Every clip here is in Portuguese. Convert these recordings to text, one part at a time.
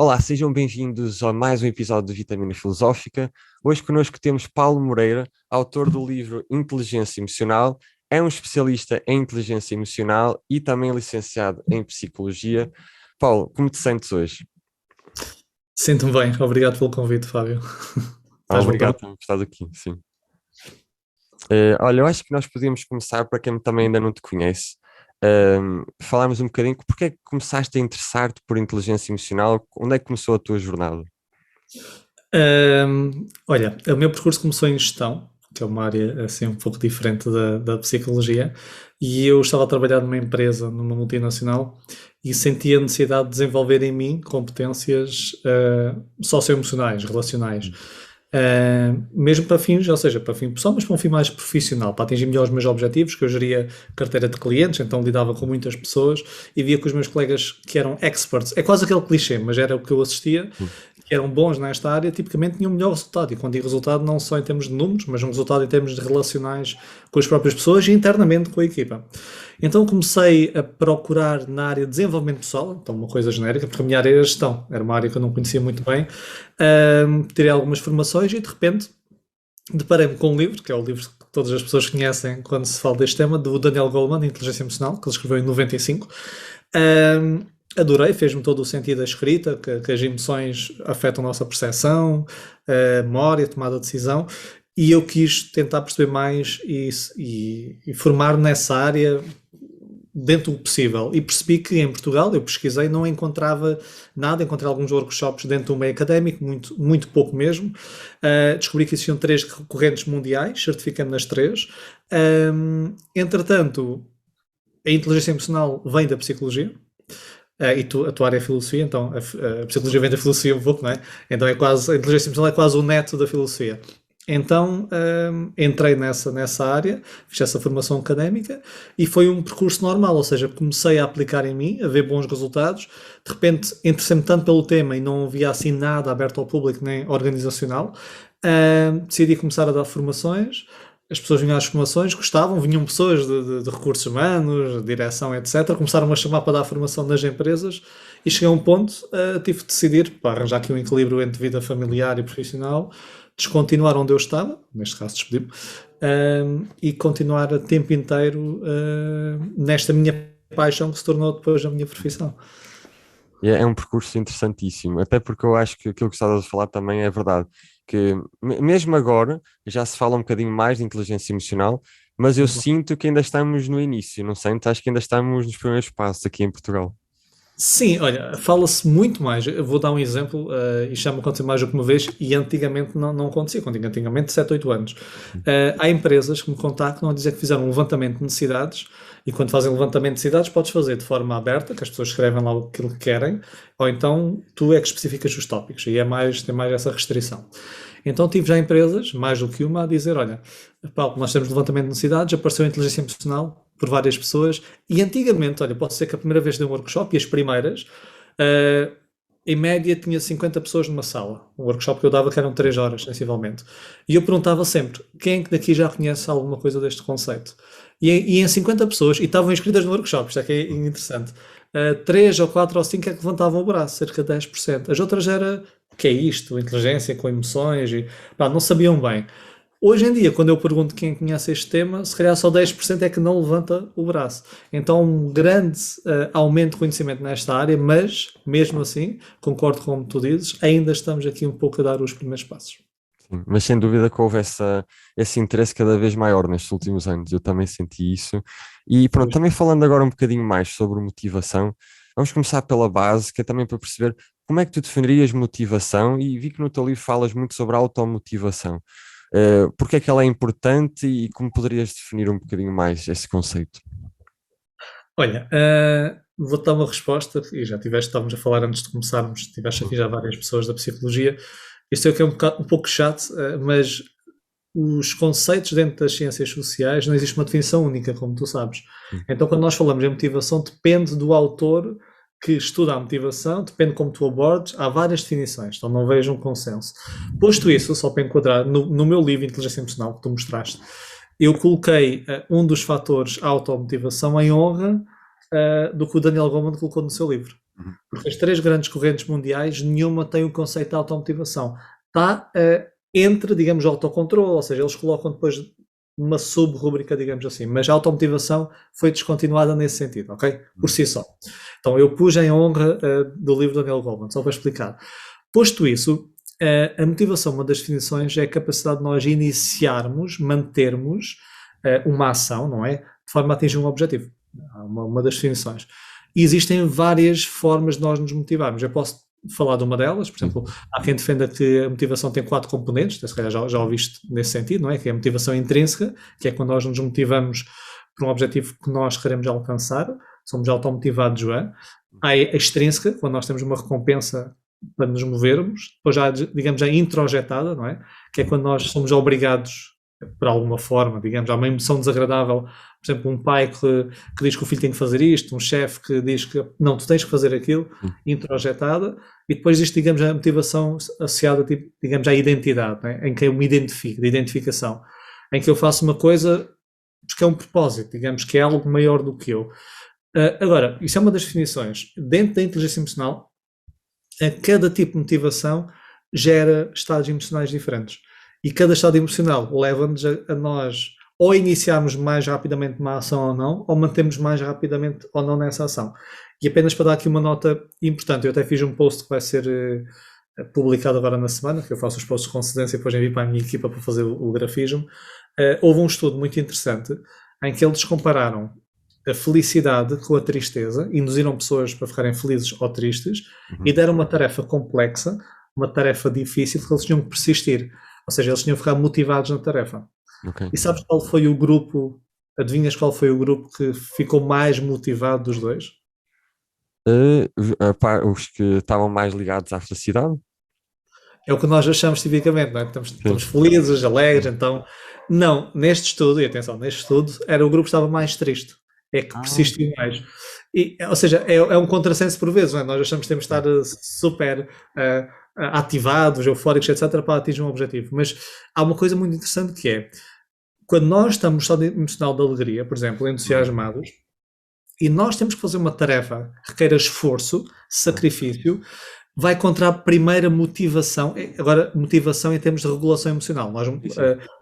Olá, sejam bem-vindos a mais um episódio de Vitamina Filosófica. Hoje connosco temos Paulo Moreira, autor do livro Inteligência Emocional, é um especialista em inteligência emocional e também licenciado em psicologia. Paulo, como te sentes hoje? Sinto-me bem, obrigado pelo convite, Fábio. Estás-me a Obrigado por perguntar? ter estado aqui, sim. Olha, eu acho que nós podíamos começar, para quem também ainda não te conhece, falarmos um bocadinho porque é que começaste a interessar-te por inteligência emocional, onde é que começou a tua jornada? Olha, o meu percurso começou em gestão, que é uma área assim um pouco diferente da psicologia, e eu estava a trabalhar numa empresa, numa multinacional, e sentia a necessidade de desenvolver em mim competências socioemocionais, relacionais. Mesmo para fins, ou seja, para fim pessoal, mas para um fim mais profissional, para atingir melhor os meus objetivos, que eu geria carteira de clientes, então lidava com muitas pessoas e via que os meus colegas que eram experts, é quase aquele clichê, mas era o que eu assistia, Sim. que eram bons nesta área, tipicamente tinham um melhor resultado. E quando digo resultado, não só em termos de números, mas um resultado em termos de relacionais com as próprias pessoas e internamente com a equipa. Então comecei a procurar na área de desenvolvimento pessoal, então uma coisa genérica, porque a minha área era gestão, era uma área que eu não conhecia muito bem. Tirei algumas formações e de repente deparei-me com um livro, que é o livro que todas as pessoas conhecem quando se fala deste tema, do Daniel Goleman, Inteligência Emocional, que ele escreveu em 95. Um, Adorei, fez-me todo o sentido da escrita, que as emoções afetam a nossa percepção, a memória, a tomada de decisão, e eu quis tentar perceber mais e formar nessa área dentro do possível. E percebi que em Portugal, eu pesquisei, não encontrava nada, encontrei alguns workshops dentro do meio académico, muito pouco mesmo. Descobri que existiam três correntes mundiais, certificando nas três. Entretanto, a inteligência emocional vem da psicologia. A tua área é filosofia, então a psicologia vem da filosofia um pouco, não é? Então é quase, a inteligência emocional é quase o neto da filosofia. Então entrei nessa área, fiz essa formação académica e foi um percurso normal, ou seja, comecei a aplicar em mim, a ver bons resultados. De repente interessei-me tanto pelo tema e não havia assim nada aberto ao público nem organizacional. Decidi começar a dar formações. As pessoas vinham às formações, gostavam, vinham pessoas de recursos humanos, de direção, etc. Começaram a chamar para dar formação nas empresas e cheguei a um ponto, tive de decidir, para arranjar aqui um equilíbrio entre vida familiar e profissional, descontinuar onde eu estava, neste caso despedi-me, e continuar a tempo inteiro nesta minha paixão que se tornou depois a minha profissão. E é um percurso interessantíssimo, até porque eu acho que aquilo que estavas a falar também é verdade, que mesmo agora já se fala um bocadinho mais de inteligência emocional, mas eu Uhum. sinto que ainda estamos no início, não sei, acho que ainda estamos nos primeiros passos aqui em Portugal. Sim, olha, fala-se muito mais. Eu vou dar um exemplo, isto já me aconteceu mais do que uma vez e antigamente não acontecia, quando digo antigamente, 7 8 anos. Há empresas que me contactam a dizer que fizeram um levantamento de necessidades e quando fazem levantamento de necessidades podes fazer de forma aberta, que as pessoas escrevem lá aquilo que querem, ou então tu é que especificas os tópicos e tem mais essa restrição. Então tive já empresas, mais do que uma, a dizer, olha, Paulo, nós temos levantamento de necessidades, apareceu a inteligência emocional por várias pessoas, e antigamente, olha, posso ser que a primeira vez dei um workshop, e as primeiras, uh, em média tinha 50 pessoas numa sala. Um workshop que eu dava que eram 3 horas, sensivelmente. E eu perguntava sempre, quem é que daqui já conhece alguma coisa deste conceito? E em 50 pessoas, e estavam inscritas no workshop, isto é que é interessante, 3 ou 4 ou 5 é que levantavam o braço, cerca de 10%. As outras era, o que é isto? Inteligência com emoções, e pá, não sabiam bem. Hoje em dia, quando eu pergunto quem conhece este tema, se calhar só 10% é que não levanta o braço. Então, um grande aumento de conhecimento nesta área, mas, mesmo assim, concordo com o que tu dizes, ainda estamos aqui um pouco a dar os primeiros passos. Sim, mas sem dúvida que houve esse interesse cada vez maior nestes últimos anos, eu também senti isso. E pronto, Pois. também falando agora um bocadinho mais sobre motivação, vamos começar pela base, que é também para perceber como é que tu definirias motivação, e vi que no teu livro falas muito sobre a automotivação. Porque é que ela é importante e como poderias definir um bocadinho mais esse conceito? Olha, vou-te dar uma resposta, e já estávamos a falar antes de começarmos, tiveste aqui já várias pessoas da psicologia. Isto é o que é um pouco chato, mas os conceitos dentro das ciências sociais não existe uma definição única, como tu sabes. Sim, Então, quando nós falamos em motivação, depende do autor que estuda a motivação, depende como tu abordes, há várias definições, então não vejo um consenso. Posto isso, só para enquadrar, no meu livro Inteligência Emocional, que tu mostraste, eu coloquei um dos fatores automotivação em honra do que o Daniel Goleman colocou no seu livro. Uhum. Porque as três grandes correntes mundiais, nenhuma tem o conceito de automotivação. Está entre, digamos, o autocontrole, ou seja, eles colocam depois uma sub-rúbrica, digamos assim, mas a automotivação foi descontinuada nesse sentido, ok? Por si só. Então eu pus em honra do livro do Daniel Goleman, só para explicar. Posto isso, a motivação, uma das definições, é a capacidade de nós iniciarmos, mantermos uma ação, não é? De forma a atingir um objetivo. Uma das definições. E existem várias formas de nós nos motivarmos. Eu posso falar de uma delas, por exemplo, há quem defenda que a motivação tem 4 componentes, se calhar já ouviste nesse sentido, não é? Que é a motivação intrínseca, que é quando nós nos motivamos por um objetivo que nós queremos alcançar, somos automotivados, João. Há a extrínseca, quando nós temos uma recompensa para nos movermos, depois já, digamos, a introjetada, não é? Que é quando nós somos obrigados, por alguma forma, digamos, há uma emoção desagradável, por exemplo, um pai que diz que o filho tem que fazer isto, um chefe que diz que não, tu tens que fazer aquilo, introjetada, e depois existe, digamos, a motivação associada, tipo, digamos, à identidade, né? Em que eu me identifico, de identificação, em que eu faço uma coisa porque é um propósito, digamos, que é algo maior do que eu. Agora, isso é uma das definições. Dentro da inteligência emocional, cada tipo de motivação gera estados emocionais diferentes. E cada estado emocional leva-nos a nós ou iniciarmos mais rapidamente uma ação ou não, ou mantemos mais rapidamente ou não nessa ação. E apenas para dar aqui uma nota importante, eu até fiz um post que vai ser publicado agora na semana, que eu faço os posts com antecedência e depois envio para a minha equipa para fazer o grafismo. Houve um estudo muito interessante em que eles compararam a felicidade com a tristeza, induziram pessoas para ficarem felizes ou tristes e deram uma tarefa complexa, uma tarefa difícil que eles tinham que persistir. Ou seja, eles tinham que ficar motivados na tarefa. Okay. E sabes qual foi o grupo, adivinhas qual foi o grupo que ficou mais motivado dos dois? Os que estavam mais ligados à felicidade? É o que nós achamos tipicamente, não é? Estamos felizes, alegres, então... Não, neste estudo, e atenção, neste estudo, era o grupo que estava mais triste. É que persistiu mais. Ou seja, é um contrassenso por vezes, não é? Nós achamos que temos de estar super ativados, eufóricos, etc., para atingir um objetivo. Mas há uma coisa muito interessante que é, quando nós estamos no estado emocional de alegria, por exemplo, entusiasmados, e nós temos que fazer uma tarefa que requer esforço, sacrifício, vai contra a primeira motivação. Agora, motivação em termos de regulação emocional. Nós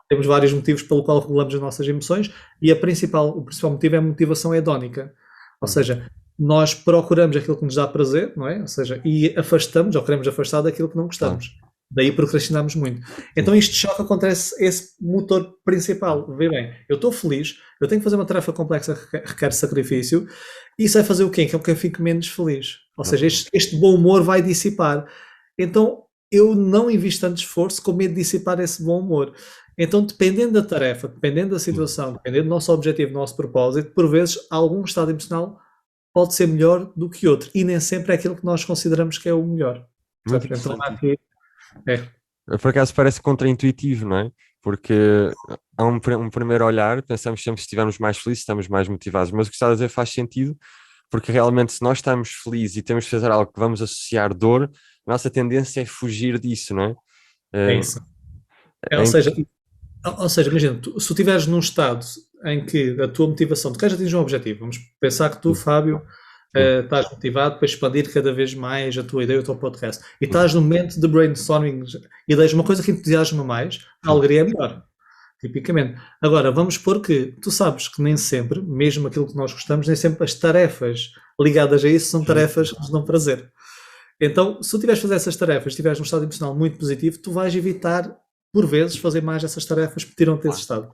temos vários motivos pelo qual regulamos as nossas emoções e o principal motivo é a motivação hedónica. Ou seja, nós procuramos aquilo que nos dá prazer, não é? Ou seja, e afastamos ou queremos afastar daquilo que não gostamos. Daí procrastinamos muito. Então isto choca contra esse motor principal. Vê bem, eu estou feliz, eu tenho que fazer uma tarefa complexa que requer sacrifício, e isso vai fazer o quê? Que é que eu fico menos feliz. Ou seja, este bom humor vai dissipar. Então eu não invisto tanto esforço com medo de dissipar esse bom humor. Então, dependendo da tarefa, dependendo da situação, dependendo do nosso objetivo, do nosso propósito, por vezes algum estado emocional pode ser melhor do que outro. E nem sempre é aquilo que nós consideramos que é o melhor. Então, aqui... Por acaso parece contraintuitivo, não é? Porque a um primeiro olhar pensamos sempre que se estivermos mais felizes, estamos mais motivados, mas o que está a dizer faz sentido, porque realmente se nós estamos felizes e temos de fazer algo que vamos associar dor, a nossa tendência é fugir disso, não é? É isso. Ou seja, imagina, se tu estiveres num estado em que a tua motivação, tu queres atingir um objetivo, vamos pensar que tu, Fábio, estás motivado para expandir cada vez mais a tua ideia, o teu podcast, e estás no momento de brainstorming, ideias, uma coisa que entusiasma mais, a alegria é melhor, tipicamente. Agora, vamos supor que tu sabes que nem sempre, mesmo aquilo que nós gostamos, nem sempre as tarefas ligadas a isso são tarefas que nos dão prazer. Então, se tu tiveres a fazer essas tarefas, estiveres num estado emocional muito positivo, tu vais evitar, por vezes, fazer mais essas tarefas que tiram-te esse estado.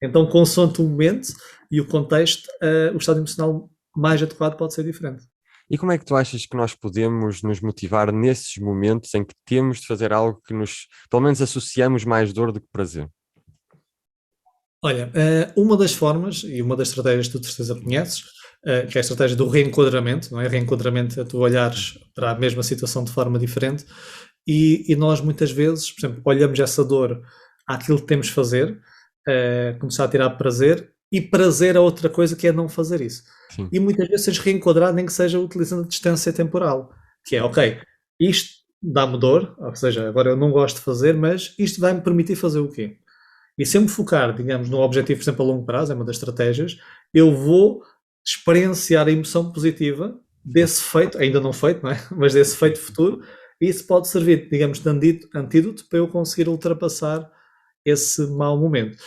Então, consoante o momento e o contexto, o estado emocional mais adequado pode ser diferente. E como é que tu achas que nós podemos nos motivar nesses momentos em que temos de fazer algo que nos, pelo menos, associamos mais dor do que prazer? Olha, uma das formas e uma das estratégias que tu de certeza conheces, que é a estratégia do reenquadramento, não é? Reenquadramento é tu olhares para a mesma situação de forma diferente e nós muitas vezes, por exemplo, olhamos essa dor àquilo que temos de fazer, começar a tirar prazer, e prazer é outra coisa que é não fazer isso. Sim. E muitas vezes seres reenquadrado, nem que seja utilizando a distância temporal, que é, ok, isto dá-me dor, ou seja, agora eu não gosto de fazer, mas isto vai-me permitir fazer o quê? E se eu me focar, digamos, no objetivo, por exemplo, a longo prazo, é uma das estratégias, eu vou experienciar a emoção positiva desse feito, ainda não feito, não é? Mas desse feito futuro, e isso pode servir, digamos, de antídoto para eu conseguir ultrapassar esse mau momento.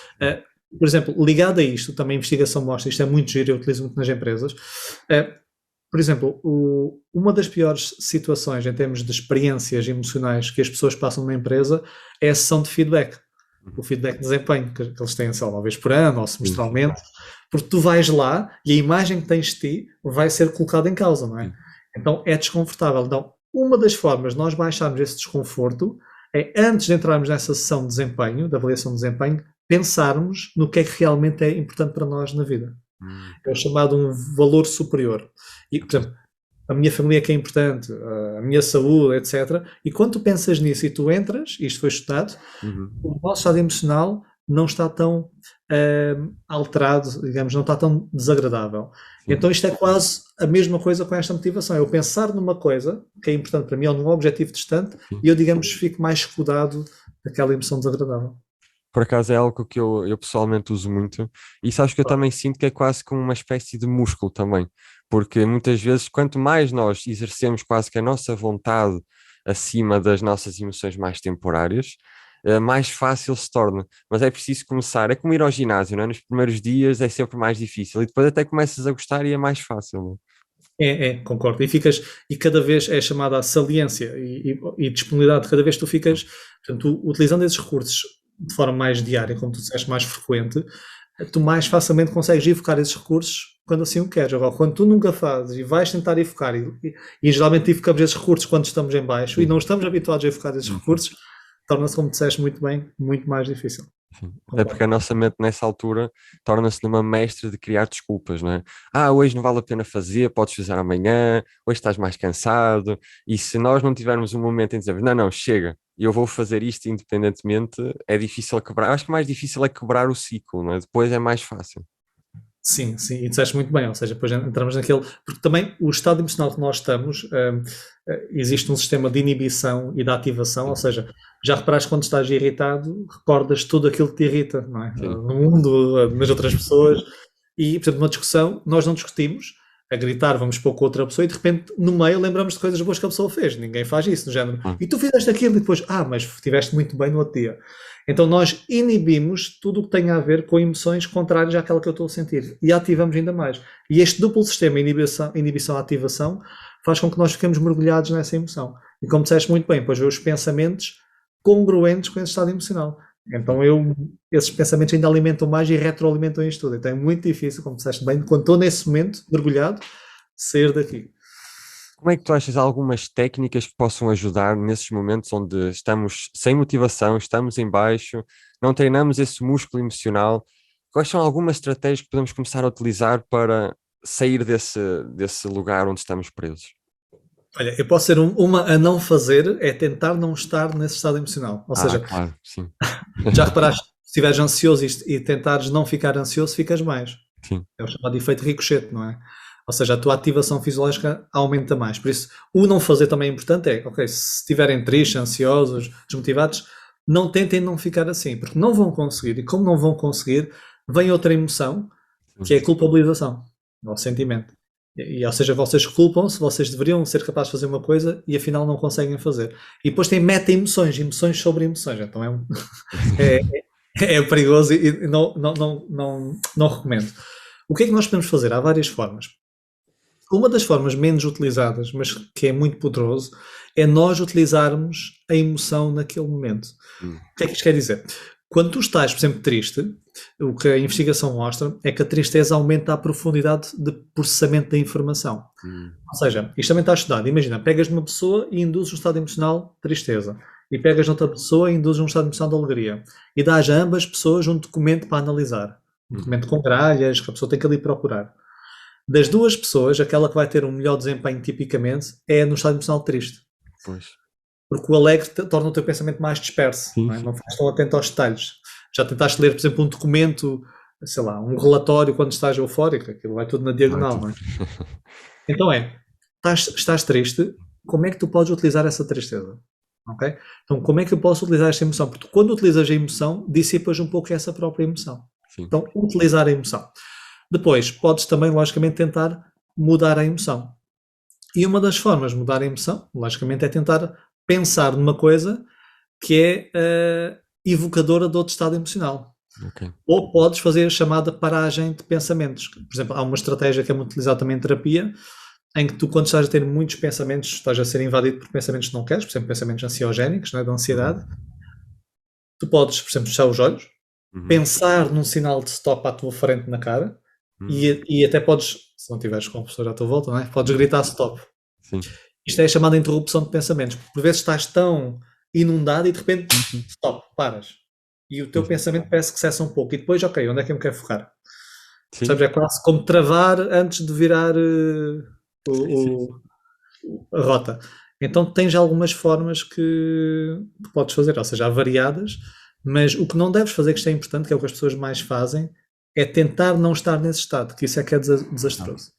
Por exemplo, ligado a isto, também a investigação mostra, isto é muito giro, eu utilizo muito nas empresas. Por exemplo, uma das piores situações em termos de experiências emocionais que as pessoas passam numa empresa é a sessão de feedback. O feedback de desempenho que eles têm, sei lá, uma vez por ano ou semestralmente, porque tu vais lá e a imagem que tens de ti vai ser colocada em causa, não é? Então é desconfortável. Então, uma das formas de nnós baixarmos esse desconforto é, antes de entrarmos nessa sessão de desempenho, da avaliação de desempenho, pensarmos no que é que realmente é importante para nós na vida. É o chamado um valor superior. E, por exemplo, a minha família que é importante, a minha saúde, etc. E quando tu pensas nisso e tu entras, isto foi estudado, o nosso estado emocional não está tão alterado, digamos, não está tão desagradável. Então isto é quase a mesma coisa com esta motivação. Eu pensar numa coisa que é importante para mim, ou num objetivo distante, e eu, digamos, fico mais escudado daquela emoção desagradável. Por acaso é algo que eu pessoalmente uso muito, e sabes que eu também sinto que é quase como uma espécie de músculo também, porque muitas vezes quanto mais nós exercemos quase que a nossa vontade acima das nossas emoções mais temporárias, mais fácil se torna, mas é preciso começar, é como ir ao ginásio, não é? Nos primeiros dias é sempre mais difícil, e depois até começas a gostar e é mais fácil, não Concordo. E cada vez é chamada a saliência e disponibilidade, cada vez tu ficas, portanto, utilizando esses recursos de forma mais diária, como tu disseste, mais frequente, tu mais facilmente consegues evocar esses recursos quando assim o queres. Agora, quando tu nunca fazes e vais tentar evocar, e geralmente evocamos esses recursos quando estamos em baixo e não estamos habituados a evocar esses recursos, torna-se, como disseste muito bem, muito mais difícil. Até porque a nossa mente nessa altura torna-se numa mestra de criar desculpas, não é? Hoje não vale a pena fazer, podes fazer amanhã, hoje estás mais cansado, e se nós não tivermos um momento em dizer, não, chega, eu vou fazer isto independentemente, é difícil quebrar. Acho que o mais difícil é quebrar o ciclo, não é? Depois é mais fácil. Sim, e disseste muito bem, ou seja, depois entramos naquele, porque também o estado emocional que nós estamos, existe um sistema de inibição e de ativação, ou seja, já reparaste quando estás irritado, recordas tudo aquilo que te irrita, não é? No mundo, nas outras pessoas, e, portanto, numa discussão, nós não discutimos, a gritar, vamos pôr com outra pessoa e de repente, no meio, lembramos de coisas boas que a pessoa fez, ninguém faz isso, no género, e tu fizeste aquilo e depois, mas estiveste muito bem no outro dia. Então nós inibimos tudo o que tem a ver com emoções contrárias àquela que eu estou a sentir e ativamos ainda mais. E este duplo sistema, inibição-ativação, faz com que nós fiquemos mergulhados nessa emoção. E como disseste muito bem, depois ver os pensamentos congruentes com esse estado emocional. Então esses pensamentos ainda alimentam mais e retroalimentam isto tudo. Então é muito difícil, como disseste bem, quando estou nesse momento mergulhado, sair daqui. Como é que tu achas algumas técnicas que possam ajudar nesses momentos onde estamos sem motivação, estamos em baixo, não treinamos esse músculo emocional? Quais são algumas estratégias que podemos começar a utilizar para sair desse lugar onde estamos presos? Olha, eu posso ser uma a não fazer, é tentar não estar nesse estado emocional. Ou seja, claro, sim. Já reparaste, se estiveres ansioso e tentares não ficar ansioso, ficas mais. Sim. É o chamado efeito ricochete, não é? Ou seja, a tua ativação fisiológica aumenta mais. Por isso, o não fazer também é importante, se estiverem tristes, ansiosos, desmotivados, não tentem não ficar assim, porque não vão conseguir. E como não vão conseguir, vem outra emoção, que é a culpabilização, o sentimento. Ou seja, vocês culpam-se, vocês deveriam ser capazes de fazer uma coisa e afinal não conseguem fazer. E depois tem meta-emoções, emoções sobre emoções. Então é perigoso e não recomendo. O que é que nós podemos fazer? Há várias formas. Uma das formas menos utilizadas, mas que é muito poderoso, é nós utilizarmos a emoção naquele momento. O que é que isto quer dizer? Quando tu estás, por exemplo, triste, o que a investigação mostra é que a tristeza aumenta a profundidade de processamento da informação. Ou seja, isto também está estudado. Imagina, pegas numa pessoa e induzes um estado emocional de tristeza. E pegas noutra pessoa e induzes um estado emocional de alegria. E dás a ambas pessoas um documento para analisar. Um documento com gralhas, que a pessoa tem que ali procurar. Das duas pessoas, aquela que vai ter um melhor desempenho tipicamente é no estado emocional triste. Pois. Porque o alegre torna o teu pensamento mais disperso, não é? Não ficas tão atento aos detalhes. Já tentaste ler, por exemplo, um documento, sei lá, um relatório quando estás eufórico, aquilo vai tudo na diagonal, não é? Então estás triste, como é que tu podes utilizar essa tristeza? Okay? Então, como é que eu posso utilizar esta emoção? Porque quando utilizas a emoção, dissipas um pouco essa própria emoção. Sim. Então, utilizar a emoção. Depois, podes também, logicamente, tentar mudar a emoção. E uma das formas de mudar a emoção, logicamente, é tentar pensar numa coisa que é evocadora de outro estado emocional. Ok. Ou podes fazer a chamada paragem de pensamentos. Por exemplo, há uma estratégia que é muito utilizada também em terapia, em que tu, quando estás a ter muitos pensamentos, estás a ser invadido por pensamentos que não queres, por exemplo, pensamentos ansiogénicos, não é, da ansiedade, tu podes, por exemplo, fechar os olhos, Uhum. pensar num sinal de stop à tua frente na cara Uhum. e até podes, se não tiveres com a pessoa à tua volta, não é? Podes gritar stop. Sim. Isto é chamada interrupção de pensamentos. Por vezes estás tão inundado e de repente, stop, paras. E o teu Sim. pensamento parece que cessa um pouco. E depois, ok, onde é que eu me quero focar? Sim. Sabes, é quase como travar antes de virar Sim, sim, o, a rota. Então tens algumas formas que podes fazer, ou seja, há variadas, mas o que não deves fazer, que isto é importante, que é o que as pessoas mais fazem, é tentar não estar nesse estado, que isso é que é desastroso.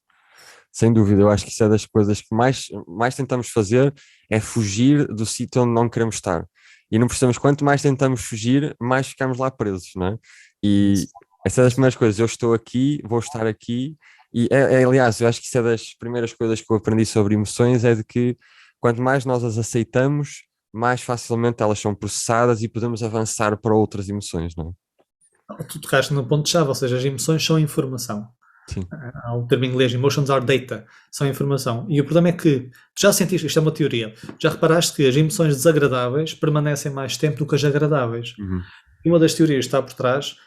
sem dúvida, eu acho que isso é das coisas que mais tentamos fazer, é fugir do sítio onde não queremos estar. E não percebemos, quanto mais tentamos fugir, mais ficamos lá presos, não é? E essa é das primeiras coisas, eu estou aqui, vou estar aqui, e aliás, eu acho que isso é das primeiras coisas que eu aprendi sobre emoções, é de que quanto mais nós as aceitamos, mais facilmente elas são processadas e podemos avançar para outras emoções, não é? Tu tocaste no ponto-chave, ou seja, as emoções são informação. Sim, Há o termo em inglês, emotions are data, são informação. E o problema é que, tu já sentiste, isto é uma teoria, já reparaste que as emoções desagradáveis permanecem mais tempo do que as agradáveis. uhum, E uma das teorias que está por trás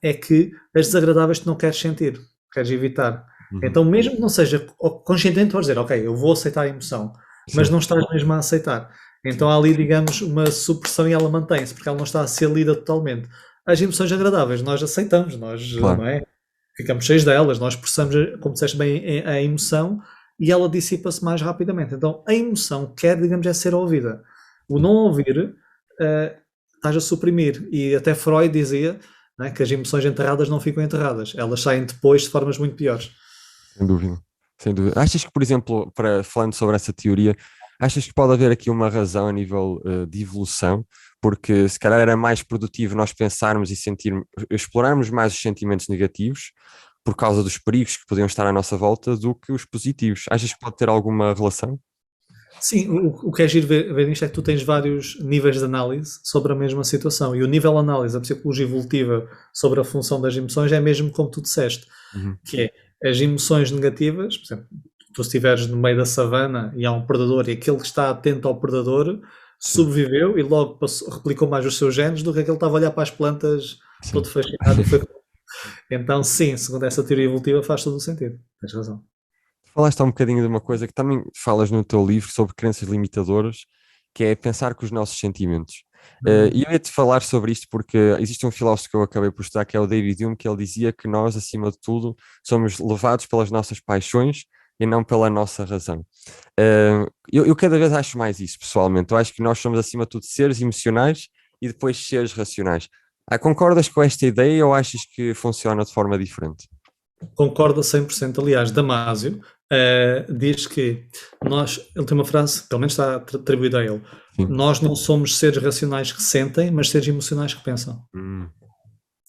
é que as desagradáveis tu não queres sentir, queres evitar. uhum, Então, mesmo que não seja conscientemente, vais dizer, ok, eu vou aceitar a emoção, mas sim, não estás mesmo a aceitar. Então há ali, digamos, uma supressão e ela mantém-se, porque ela não está a ser lida totalmente. As emoções agradáveis nós aceitamos, nós, claro. não é? Ficamos cheios delas, nós processamos, como disseste bem, a emoção e ela dissipa-se mais rapidamente. Então a emoção quer, digamos, é ser ouvida. O Sim. não ouvir estás a suprimir. E até Freud dizia, né, que as emoções enterradas não ficam enterradas, elas saem depois de formas muito piores. Sem dúvida, sem dúvida. Achas que, por exemplo, falando sobre essa teoria, achas que pode haver aqui uma razão a nível de evolução? Porque se calhar era mais produtivo nós pensarmos e sentirmos, explorarmos mais os sentimentos negativos por causa dos perigos que podiam estar à nossa volta do que os positivos. Achas que pode ter alguma relação? Sim, o que é giro ver nisto é que tu tens vários níveis de análise sobre a mesma situação. E o nível de análise da psicologia evolutiva sobre a função das emoções é mesmo como tu disseste, Uhum. que é as emoções negativas, por exemplo, tu estiveres no meio da savana e há um predador e aquele que está atento ao predador Sim, sobreviveu e logo replicou mais os seus genes do que aquele que estava a olhar para as plantas sim. todo fascinado e foi. Então, sim, segundo essa teoria evolutiva faz todo o sentido. Tens razão. Falaste há um bocadinho de uma coisa que também falas no teu livro sobre crenças limitadoras, que é pensar com os nossos sentimentos. E eu ia-te falar sobre isto porque existe um filósofo que eu acabei por estudar, que é o David Hume, que ele dizia que nós, acima de tudo, somos levados pelas nossas paixões e não pela nossa razão. Eu cada vez acho mais isso, pessoalmente. Eu acho que nós somos, acima de tudo, seres emocionais e depois seres racionais. Concordas com esta ideia ou achas que funciona de forma diferente? Concordo a 100%. Aliás, Damásio diz que ele tem uma frase, pelo menos está atribuída a ele, Sim. nós não somos seres racionais que sentem, mas seres emocionais que pensam. Hum,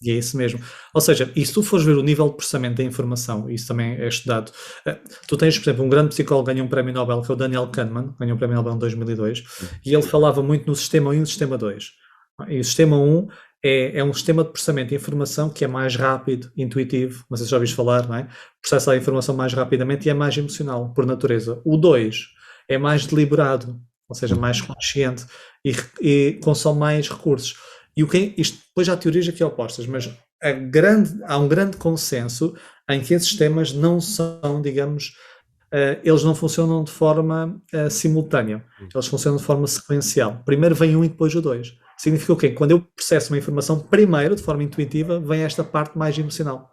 E é isso mesmo. Ou seja, e se tu fores ver o nível de processamento da informação, isso também é estudado, tu tens, por exemplo, um grande psicólogo que ganhou um prémio Nobel, que é o Daniel Kahneman, ganhou um prémio Nobel em 2002, e ele falava muito no sistema 1 e no sistema 2. E o sistema 1 é um sistema de processamento de informação que é mais rápido, intuitivo, não sei se já ouviste falar, não é? Processa a informação mais rapidamente e é mais emocional, por natureza. O 2 é mais deliberado, ou seja, sim. mais consciente e consome mais recursos. E isto depois há teorias aqui opostas, mas há um grande consenso em que esses sistemas não são, digamos, eles não funcionam de forma simultânea, eles funcionam de forma sequencial. Primeiro vem um e depois o dois. Significa o quê? Quando eu processo uma informação primeiro, de forma intuitiva, vem esta parte mais emocional.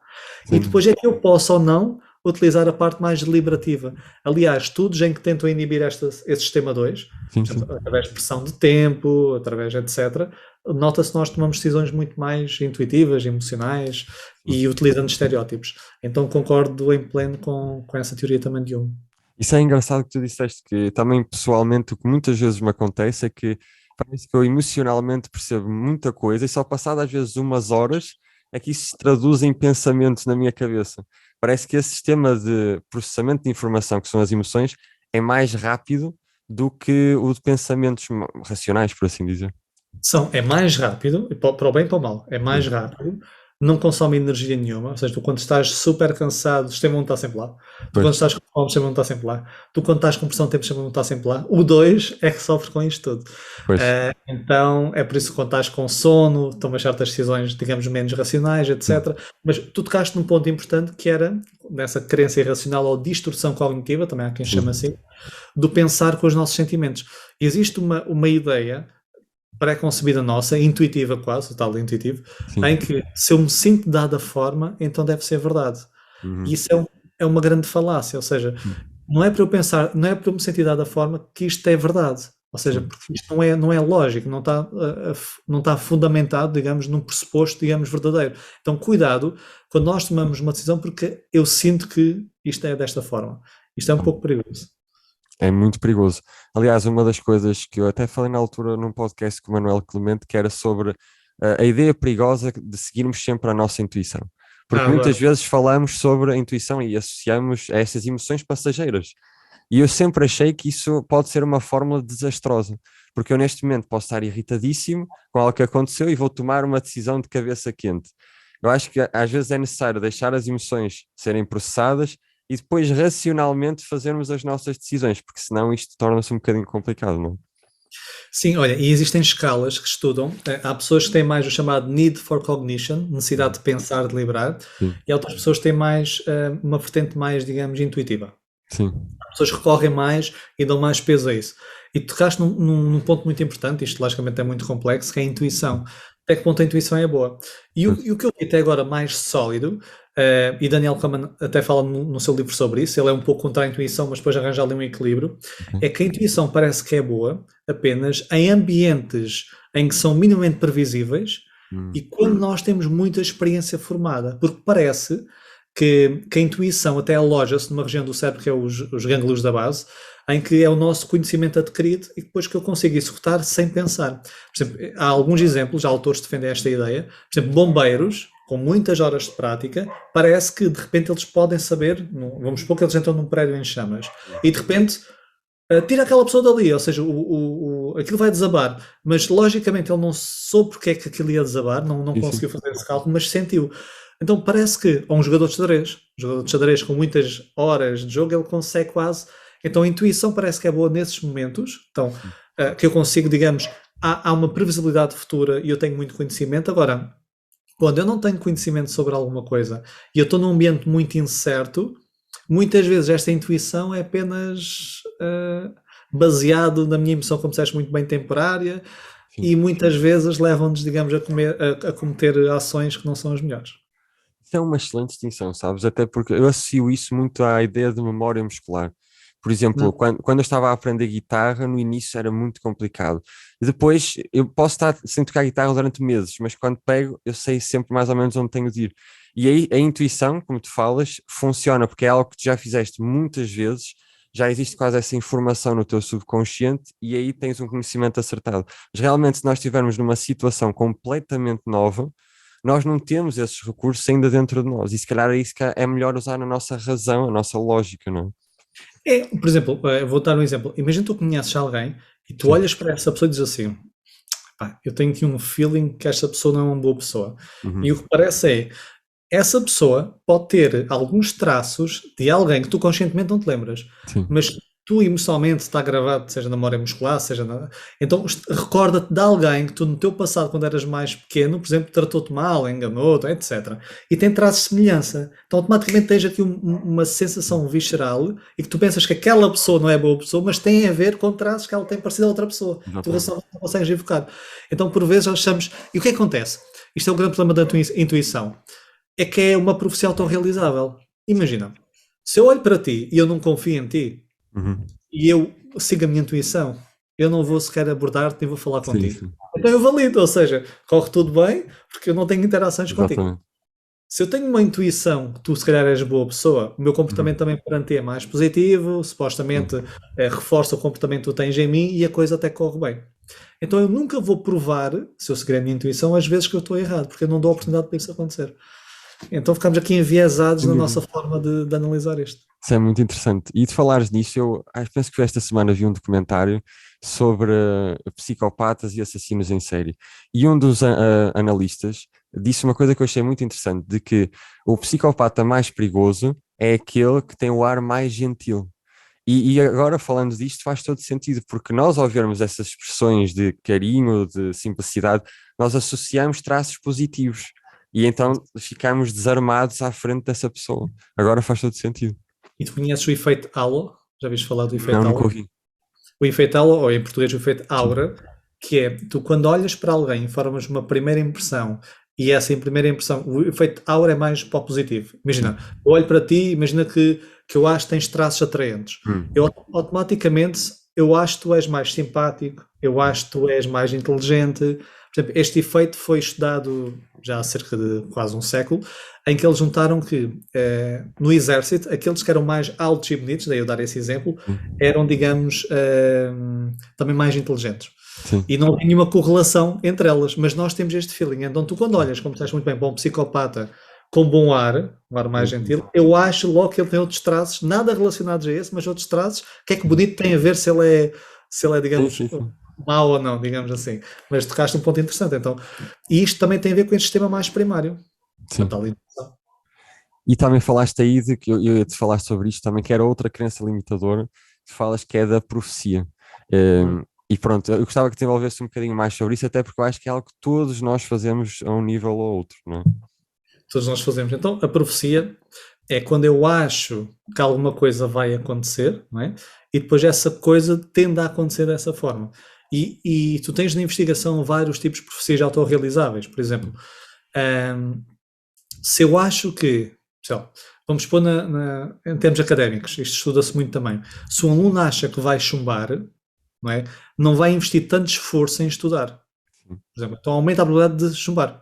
E Sim, depois é que eu posso ou não utilizar a parte mais deliberativa. Aliás, estudos em que tentam inibir esse sistema 2, sim, por sim. exemplo, através de pressão de tempo, através etc., nota-se que nós tomamos decisões muito mais intuitivas, emocionais e utilizando estereótipos. Então concordo em pleno com essa teoria também de Jung. Isso é engraçado que tu disseste que também pessoalmente o que muitas vezes me acontece é que parece que eu emocionalmente percebo muita coisa e só passado às vezes umas horas é que isso se traduz em pensamentos na minha cabeça. Parece que esse sistema de processamento de informação, que são as emoções, é mais rápido do que o de pensamentos racionais, por assim dizer. É mais rápido, e para o bem e para o mal, é mais Sim, rápido, não consome energia nenhuma, ou seja, tu quando estás super cansado, o sistema não está sempre lá. Tu quando pois, estás com fome, o sistema não está sempre lá. Tu quando estás com pressão, o sistema não está sempre lá. O 2 é que sofre com isto tudo. pois, Então, é por isso que quando estás com sono, tomas certas decisões, digamos, menos racionais, sim, etc. Mas tu tocaste num ponto importante que era nessa crença irracional ou distorção cognitiva, também há quem chama sim, assim, do pensar com os nossos sentimentos. Existe uma ideia pré-concebida nossa, intuitiva quase, o tal intuitivo, em sim. que se eu me sinto de dada forma, então deve ser verdade. E Uhum, isso é uma grande falácia, ou seja, sim, não é para eu pensar, não é para eu me sentir de dada forma que isto é verdade. Ou seja, sim. porque isto não é lógico, não está fundamentado, digamos, num pressuposto, digamos, verdadeiro. Então, cuidado quando nós tomamos uma decisão, porque eu sinto que isto é desta forma. Isto é um pouco perigoso. É muito perigoso. Aliás, uma das coisas que eu até falei na altura num podcast com o Manuel Clemente, que era sobre a ideia perigosa de seguirmos sempre a nossa intuição. Porque muitas Agora, vezes falamos sobre a intuição e associamos a essas emoções passageiras. E eu sempre achei que isso pode ser uma fórmula desastrosa, porque eu neste momento posso estar irritadíssimo com algo que aconteceu e vou tomar uma decisão de cabeça quente. Eu acho que às vezes é necessário deixar as emoções serem processadas e depois racionalmente fazermos as nossas decisões, porque senão isto torna-se um bocadinho complicado, não é? sim, olha, e existem escalas que estudam. Há pessoas que têm mais o chamado need for cognition, necessidade de pensar, de deliberar, Sim, e há outras pessoas que têm mais uma vertente mais, digamos, intuitiva. sim, Há pessoas que recorrem mais e dão mais peso a isso. E tocaste num ponto muito importante, isto logicamente é muito complexo, que é a intuição. Até que ponto a intuição é boa? pois, E o que eu vi até agora mais sólido, e Daniel Kahneman até fala no seu livro sobre isso, ele é um pouco contra a intuição, mas depois arranja ali um equilíbrio, ok, é que a intuição parece que é boa apenas em ambientes em que são minimamente previsíveis e hum, quando nós temos muita experiência formada, porque parece que a intuição até aloja-se numa região do cérebro que é os gânglios da base, em que é o nosso conhecimento adquirido e depois que eu consigo executar sem pensar. Por exemplo, há alguns exemplos, há autores que defendem esta ideia, por exemplo, bombeiros, com muitas horas de prática, parece que de repente eles podem saber, vamos supor que eles entram num prédio em chamas, e de repente tira aquela pessoa dali, ou seja, aquilo vai desabar, mas logicamente ele não soube porque é que aquilo ia desabar, não sim, sim, conseguiu fazer esse cálculo, mas sentiu. Então parece que, ou um jogador de xadrez com muitas horas de jogo, ele consegue quase. Então a intuição parece que é boa nesses momentos, então, que eu consigo, digamos, há uma previsibilidade futura e eu tenho muito conhecimento. Agora, quando eu não tenho conhecimento sobre alguma coisa e eu estou num ambiente muito incerto, muitas vezes esta intuição é apenas baseado na minha emoção, como disseste muito bem, temporária, sim. e muitas vezes levam-nos, digamos, a cometer ações que não são as melhores. Isso é uma excelente distinção, sabes? Até porque eu associo isso muito à ideia de memória muscular. Por exemplo, Hum. quando eu estava a aprender guitarra, no início era muito complicado. E depois eu posso estar sem tocar guitarra durante meses, mas quando pego, eu sei sempre mais ou menos onde tenho de ir. E aí a intuição, como tu falas, funciona porque é algo que tu já fizeste muitas vezes, já existe quase essa informação no teu subconsciente e aí tens um conhecimento acertado. Mas realmente, se nós estivermos numa situação completamente nova, nós não temos esses recursos ainda dentro de nós. E se calhar é isso que é melhor usar a nossa razão, a nossa lógica, não é? Por exemplo, eu vou dar um exemplo. Imagina tu conheces alguém e tu Sim. olhas para essa pessoa e dizes assim: pá, eu tenho aqui um feeling que esta pessoa não é uma boa pessoa. E Uhum. o que parece é, essa pessoa pode ter alguns traços de alguém que tu conscientemente não te lembras, Sim. mas tu emocionalmente está gravado, seja na memória muscular, Então recorda-te de alguém que tu no teu passado, quando eras mais pequeno, por exemplo, tratou-te mal, enganou-te, etc. E tem traços de semelhança. Então automaticamente tens aqui uma sensação visceral e que tu pensas que aquela pessoa não é boa pessoa, mas tem a ver com traços que ela tem parecido a outra pessoa. Tu Exatamente. não consegues evocar. Então por vezes nós achamos... E o que acontece? Isto é o grande problema da intuição, é que é uma profecia autorrealizável. Imagina, se eu olho para ti e eu não confio em ti, Uhum. e eu sigo a minha intuição, eu não vou sequer abordar-te nem vou falar Sim, contigo. sim. Então eu valido, ou seja, corre tudo bem, porque eu não tenho interações contigo. Exatamente. Se eu tenho uma intuição que tu se calhar és boa pessoa, o meu Uhum. comportamento também perante ti é mais positivo, Sim. supostamente reforça o comportamento que tu tens em mim e a coisa até corre bem. Então eu nunca vou provar, se eu seguir a minha intuição, às vezes que eu estou errado, porque eu não dou a oportunidade para isso acontecer. Então ficamos aqui enviesados Sem na dúvida. nossa forma de analisar isto. Isso é muito interessante. E de falares nisso, penso que esta semana vi um documentário sobre psicopatas e assassinos em série. E um dos analistas disse uma coisa que eu achei muito interessante, de que o psicopata mais perigoso é aquele que tem o ar mais gentil. E agora, falando disto, faz todo sentido, porque nós, ao vermos essas expressões de carinho, de simplicidade, nós associamos traços positivos. E então ficamos desarmados à frente dessa pessoa. Agora faz todo sentido. E tu conheces o efeito halo? Já viste falar do Não, efeito nunca halo? ouvi. O efeito halo, ou em português o efeito Sim. aura, que é, tu quando olhas para alguém formas uma primeira impressão, e essa primeira impressão, o efeito aura é mais para o positivo. Imagina, eu olho para ti, imagina que eu acho que tens traços atraentes. Hum. Eu automaticamente, eu acho que tu és mais simpático, eu acho que tu és mais inteligente. Por exemplo, este efeito foi estudado já há cerca de quase um século, em que eles juntaram que no exército, aqueles que eram mais altos e bonitos, daí eu dar esse exemplo, Sim. eram, digamos, também mais inteligentes. Sim. E não havia nenhuma correlação entre elas, mas nós temos este feeling. Então, tu quando olhas, como disseste muito bem, para um psicopata com bom ar, um ar mais gentil, eu acho logo que ele tem outros traços, nada relacionados a esse, mas outros traços. O que é que bonito tem a ver se ele é, digamos, Sim, sim, sim. mau ou não, digamos assim. Mas tocaste um ponto interessante. Então, e isto também tem a ver com este sistema mais primário. A Sim. tal educação. E também falaste aí de que eu ia te falar sobre isto também, que era outra crença limitadora, que falas que é da profecia. E pronto, eu gostava que desenvolvesse um bocadinho mais sobre isso, até porque eu acho que é algo que todos nós fazemos a um nível ou outro, não é? Todos nós fazemos. Então, a profecia é quando eu acho que alguma coisa vai acontecer, não é? E depois essa coisa tende a acontecer dessa forma. E tu tens na investigação vários tipos de profecias autorrealizáveis. Por exemplo, se eu acho que, sei lá, vamos pôr em termos académicos, isto estuda-se muito também. Se um aluno acha que vai chumbar, não é? Não vai investir tanto esforço em estudar. Por exemplo, então aumenta a probabilidade de chumbar.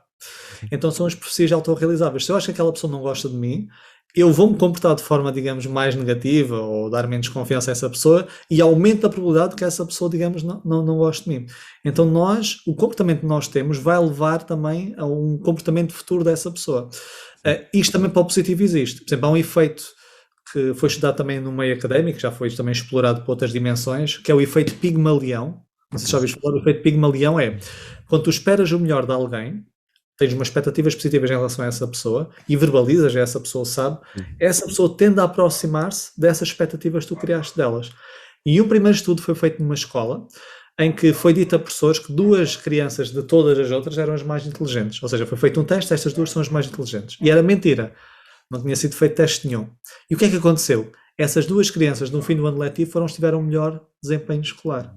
Então são as profecias autorrealizáveis. Se eu acho que aquela pessoa não gosta de mim, eu vou-me comportar de forma, digamos, mais negativa ou dar menos confiança a essa pessoa e aumenta a probabilidade de que essa pessoa, digamos, não goste de mim. Então o comportamento que nós temos vai levar também a um comportamento futuro dessa pessoa. Isto também para o positivo existe. Por exemplo, há um efeito que foi estudado também no meio académico, já foi também explorado por outras dimensões, que é o efeito Pigmalião. Não sei se já ouviste falar, o efeito Pigmalião é quando tu esperas o melhor de alguém, tens umas expectativas positivas em relação a essa pessoa e verbalizas, essa pessoa sabe, essa pessoa tende a aproximar-se dessas expectativas que tu criaste delas. E um primeiro estudo foi feito numa escola em que foi dito a professores que duas crianças de todas as outras eram as mais inteligentes. Ou seja, foi feito um teste, estas duas são as mais inteligentes. E era mentira. Não tinha sido feito teste nenhum. E o que é que aconteceu? Essas duas crianças, no fim do ano letivo, tiveram o melhor desempenho escolar.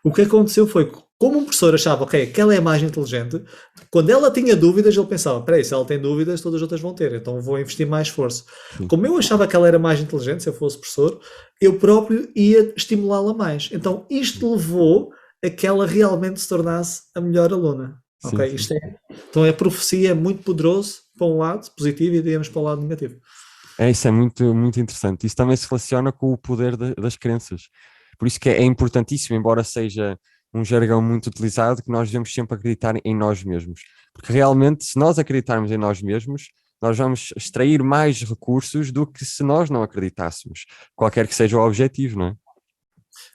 O que aconteceu foi que, como um professor achava, ok, aquela é a mais inteligente, quando ela tinha dúvidas, ele pensava, peraí, se ela tem dúvidas, todas as outras vão ter, então vou investir mais esforço. Como eu achava que ela era mais inteligente, se eu fosse professor, eu próprio ia estimulá-la mais. Então isto levou a que ela realmente se tornasse a melhor aluna. Sim, Ok? sim. Então a profecia é muito poderoso para um lado positivo e digamos para o lado negativo. Isso é muito, muito interessante. Isso também se relaciona com o poder das crenças. Por isso que é importantíssimo, embora seja um jargão muito utilizado, que nós devemos sempre acreditar em nós mesmos. Porque realmente, se nós acreditarmos em nós mesmos, nós vamos extrair mais recursos do que se nós não acreditássemos, qualquer que seja o objetivo, não é?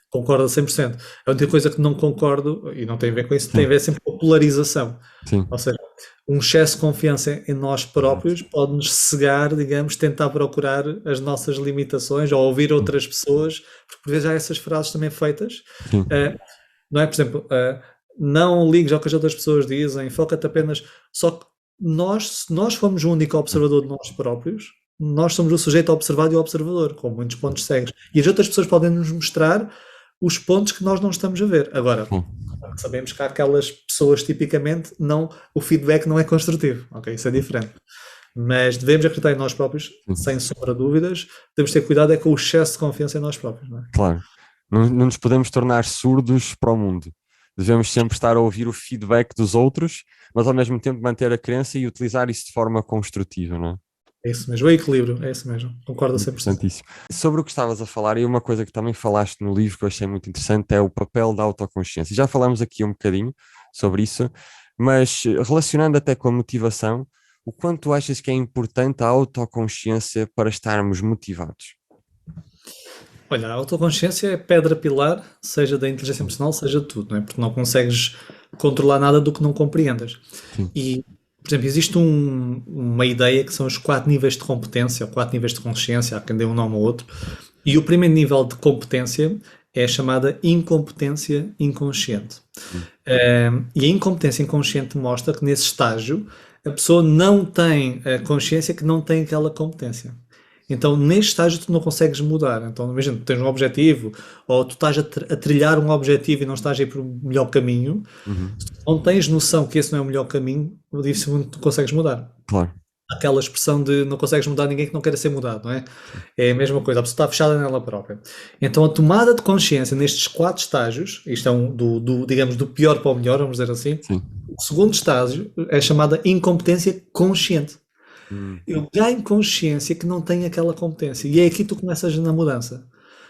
Concordo a 100%. A única coisa que não concordo, e não tem a ver com isso, tem a ver sempre com a polarização. Sim. Ou seja, um excesso de confiança em nós próprios pode-nos cegar, digamos, tentar procurar as nossas limitações ou ouvir outras pessoas, porque por vezes há essas frases também feitas. Não é? Por exemplo, não ligues ao que as outras pessoas dizem, foca-te apenas. Só que se nós formos o único observador de nós próprios, nós somos o sujeito observado e o observador, com muitos pontos cegos. E as outras pessoas podem nos mostrar os pontos que nós não estamos a ver. Agora, sabemos que há aquelas pessoas, tipicamente, o feedback não é construtivo, ok? Isso é diferente. Mas devemos acreditar em nós próprios, sem sombra de dúvidas. Devemos ter cuidado com o excesso de confiança em nós próprios, não é? Claro. Não nos podemos tornar surdos para o mundo. Devemos sempre estar a ouvir o feedback dos outros, mas ao mesmo tempo manter a crença e utilizar isso de forma construtiva, não é? É isso mesmo, o equilíbrio, é isso mesmo, concordo a 100%. Importantíssimo. Sobre o que estavas a falar, e uma coisa que também falaste no livro que eu achei muito interessante é o papel da autoconsciência. Já falamos aqui um bocadinho sobre isso, mas relacionando até com a motivação, o quanto tu achas que é importante a autoconsciência para estarmos motivados? Olha, a autoconsciência é pedra pilar, seja da inteligência emocional, seja de tudo, não é? Porque não consegues controlar nada do que não compreendas. Sim. E, por exemplo, existe uma ideia que são os 4 níveis de competência, ou 4 níveis de consciência, há quem dê um nome ou outro. E o primeiro nível de competência é a chamada incompetência inconsciente. Hum. E a incompetência inconsciente mostra que nesse estágio a pessoa não tem a consciência que não tem aquela competência. Então, neste estágio, tu não consegues mudar. Então, imagina, tu tens um objetivo, ou tu estás a trilhar um objetivo e não estás a ir para o melhor caminho, Uhum. se tu não tens noção que esse não é o melhor caminho, dificilmente tu consegues mudar. Claro. Aquela expressão de não consegues mudar ninguém que não queira ser mudado, não é? É a mesma coisa, a pessoa está fechada nela própria. Então, a tomada de consciência nestes 4 estágios, isto é digamos, do pior para o melhor, vamos dizer assim, Sim. o segundo estágio é chamada incompetência consciente. Hum. Eu ganho consciência que não tenho aquela competência. E é aqui que tu começas na mudança.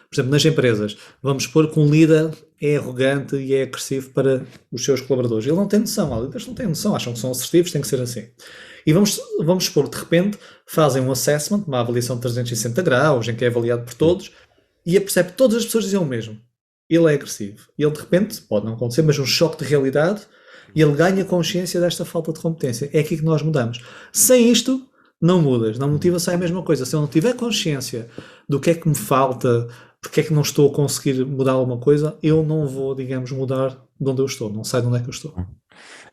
Por exemplo, nas empresas, vamos supor que um líder é arrogante e é agressivo para os seus colaboradores. Ele não tem noção, há líderes que não têm noção, acham que são assertivos, tem que ser assim. E vamos supor que de repente fazem um assessment, uma avaliação de 360 graus, em que é avaliado por todos, e percebe que todas as pessoas dizem o mesmo. Ele é agressivo. E ele de repente, pode não acontecer, mas um choque de realidade, e ele ganha consciência desta falta de competência. É aqui que nós mudamos. Sem isto, não mudas, não motiva-se a mesma coisa. Se eu não tiver consciência do que é que me falta, porque é que não estou a conseguir mudar alguma coisa, eu não vou, digamos, mudar de onde eu estou, não sei de onde é que eu estou.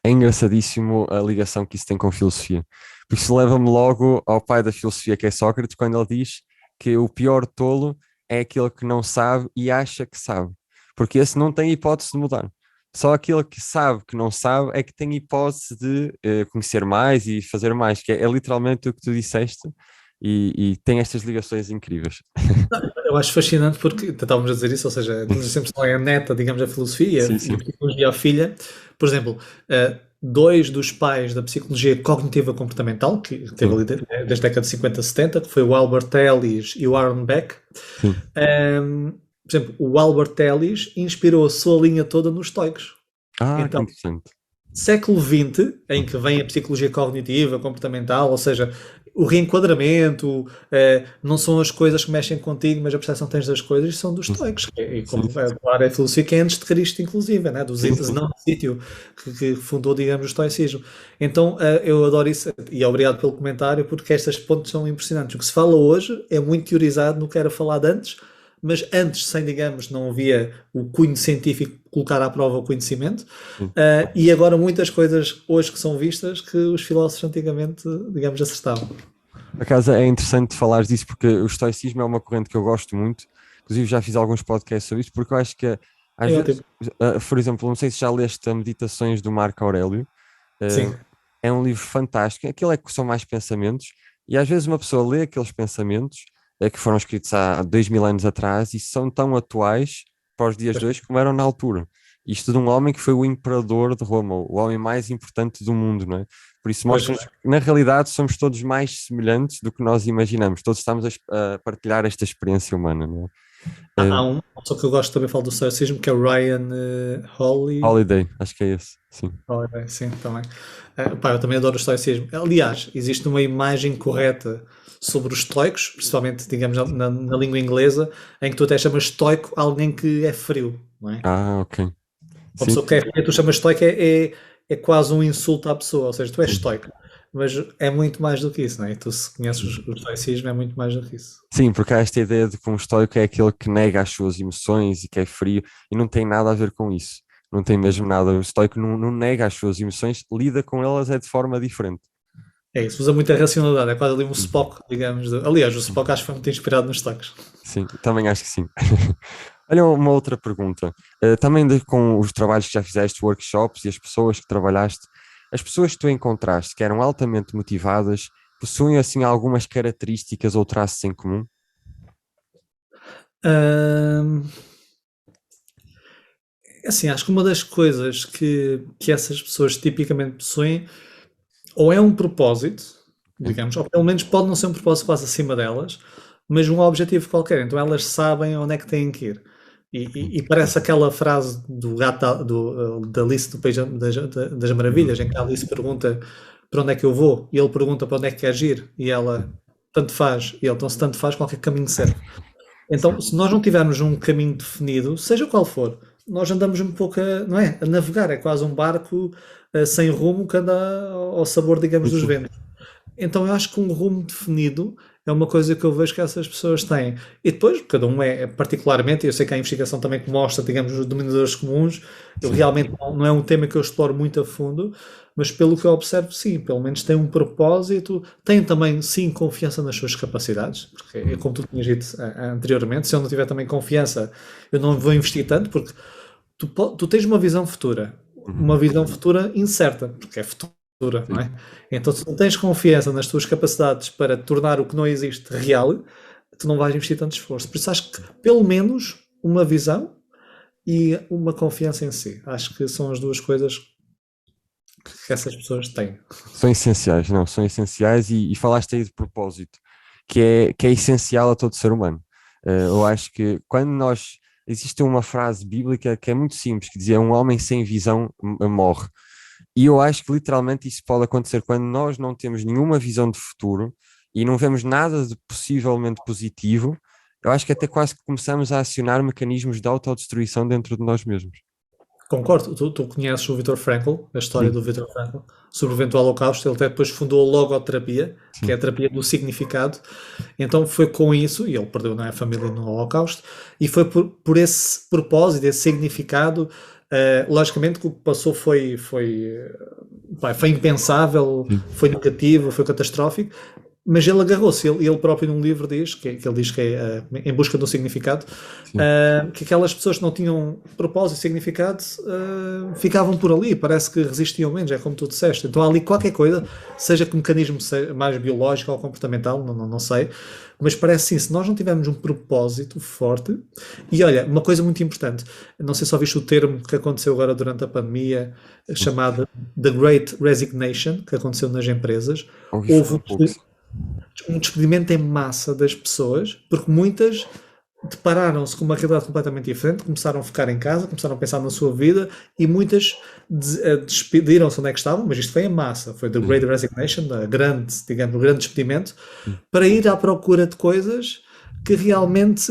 É engraçadíssimo a ligação que isso tem com filosofia. Porque isso leva-me logo ao pai da filosofia, que é Sócrates, quando ele diz que o pior tolo é aquele que não sabe e acha que sabe. Porque esse não tem hipótese de mudar. Só aquele que sabe que não sabe é que tem hipótese de conhecer mais e fazer mais, que é literalmente o que tu disseste, e tem estas ligações incríveis. Eu acho fascinante porque estávamos a dizer isso, ou seja, a inteligência emocional é a neta, digamos, da filosofia Sim, e sim. a psicologia à filha. Por exemplo, dois dos pais da psicologia cognitiva comportamental, que teve ali desde a década de 50 a 70, que foi o Albert Ellis e o Aaron Beck. Sim. Por exemplo, o Albert Ellis inspirou a sua linha toda nos estoicos. Ah, Então, que interessante. século XX, em que vem a psicologia cognitiva, comportamental, ou seja, o reenquadramento, não são as coisas que mexem contigo, mas a percepção que tens das coisas são dos estoicos. E como claro, é a filosofia que é antes de Cristo, inclusive, né? Do Zenão de Sítio, que fundou, digamos, o estoicismo. Então, eu adoro isso, e obrigado pelo comentário, porque estes pontos são impressionantes. O que se fala hoje é muito teorizado no que era falado antes, mas antes, sem, digamos, não havia o cunho científico colocar à prova o conhecimento, e agora muitas coisas hoje que são vistas que os filósofos antigamente, digamos, acertavam. Por acaso é interessante falares disso, porque o estoicismo é uma corrente que eu gosto muito, inclusive já fiz alguns podcasts sobre isso, porque eu acho que às vezes, por exemplo, não sei se já leste a Meditações do Marco Aurélio. Sim. É um livro fantástico, aquilo é que são mais pensamentos, e às vezes uma pessoa lê aqueles pensamentos que foram escritos há 2000 anos atrás e são tão atuais para os dias de hoje como eram na altura. Isto de um homem que foi o imperador de Roma, o homem mais importante do mundo, não é? Por isso mostra-nos que na realidade somos todos mais semelhantes do que nós imaginamos, todos estamos a partilhar esta experiência humana, não é? Há uma pessoa que eu gosto também, falo do estoicismo, que é o Ryan Holiday, acho que é esse, sim. Holiday, sim, também. Eu também adoro o estoicismo. Aliás, existe uma imagem correta sobre os estoicos, principalmente, digamos, na língua inglesa, em que tu até chamas estoico alguém que é frio, não é? Ah, ok. Uma pessoa que é fria, tu chamas estoico é quase um insulto à pessoa, ou seja, tu és estoico. Mas é muito mais do que isso, não é? Tu, se conheces o estoicismo, é muito mais do que isso. Sim, porque há esta ideia de que um estoico é aquele que nega as suas emoções e que é frio, e não tem nada a ver com isso. Não tem mesmo nada. O estoico não nega as suas emoções, lida com elas de forma diferente. É isso, usa muita racionalidade, é quase ali um Spock, digamos. Aliás, o Spock acho que foi muito inspirado nos estoicos. Sim, também acho que sim. Olha, uma outra pergunta. Também com os trabalhos que já fizeste, workshops e as pessoas que trabalhaste, as pessoas que tu encontraste que eram altamente motivadas, possuem assim algumas características ou traços em comum? Assim, acho que uma das coisas que essas pessoas tipicamente possuem ou é um propósito, digamos, ou pelo menos pode não ser um propósito quase acima delas, mas um objetivo qualquer. Então elas sabem onde é que têm que ir. E parece aquela frase do gato da Alice do País das Maravilhas, em que a Alice pergunta para onde é que eu vou, e ele pergunta para onde é que queres ir, e ela tanto faz, e ele então se tanto faz, qualquer caminho serve. Então, se nós não tivermos um caminho definido, seja qual for, nós andamos um pouco não é, a navegar, é quase um barco sem rumo que anda ao sabor, digamos, dos ventos. Então eu acho que um rumo definido é uma coisa que eu vejo que essas pessoas têm. E depois, cada um particularmente, eu sei que há investigação também que mostra, digamos, os dominadores comuns, eu realmente não é um tema que eu exploro muito a fundo, mas pelo que eu observo, sim, pelo menos tem um propósito, tem também, sim, confiança nas suas capacidades, porque é como tu tinhas dito anteriormente, se eu não tiver também confiança, eu não vou investir tanto, porque tu tens uma visão futura incerta, porque é futura, não é? Então, se não tens confiança nas tuas capacidades para tornar o que não existe real, tu não vais investir tanto esforço. Por isso, acho que pelo menos uma visão e uma confiança em si. Acho que são as duas coisas que essas pessoas têm. São essenciais, não, são essenciais e falaste aí de propósito, que é essencial a todo ser humano. Eu acho que quando nós... Existe uma frase bíblica que é muito simples, que dizia um homem sem visão morre. E eu acho que literalmente isso pode acontecer quando nós não temos nenhuma visão de futuro e não vemos nada de possivelmente positivo. Eu acho que até quase que começamos a acionar mecanismos de autodestruição dentro de nós mesmos. Concordo, tu conheces o Viktor Frankl, a história Sim. do Viktor Frankl, sobrevivente ao Holocausto, ele até depois fundou a logoterapia, Sim. que é a terapia do significado, então foi com isso, e ele perdeu, não é, a família no Holocausto, e foi por esse propósito, esse significado, logicamente que o que passou foi impensável, Sim. foi negativo, foi catastrófico, mas ele agarrou-se, ele próprio num livro diz, que ele diz que é Em Busca do Significado, que aquelas pessoas que não tinham propósito e significado ficavam por ali, parece que resistiam menos, é como tu disseste. Então há ali qualquer coisa, seja que mecanismo mais biológico ou comportamental, não sei, mas parece sim, se nós não tivermos um propósito forte, e olha, uma coisa muito importante, não sei se ouviste o termo que aconteceu agora durante a pandemia, chamada The Great Resignation, que aconteceu nas empresas, houve um despedimento em massa das pessoas, porque muitas depararam-se com uma realidade completamente diferente, começaram a ficar em casa, começaram a pensar na sua vida e muitas despediram-se onde é que estavam, mas isto foi em massa, foi the Great Resignation, o grande despedimento, para ir à procura de coisas que realmente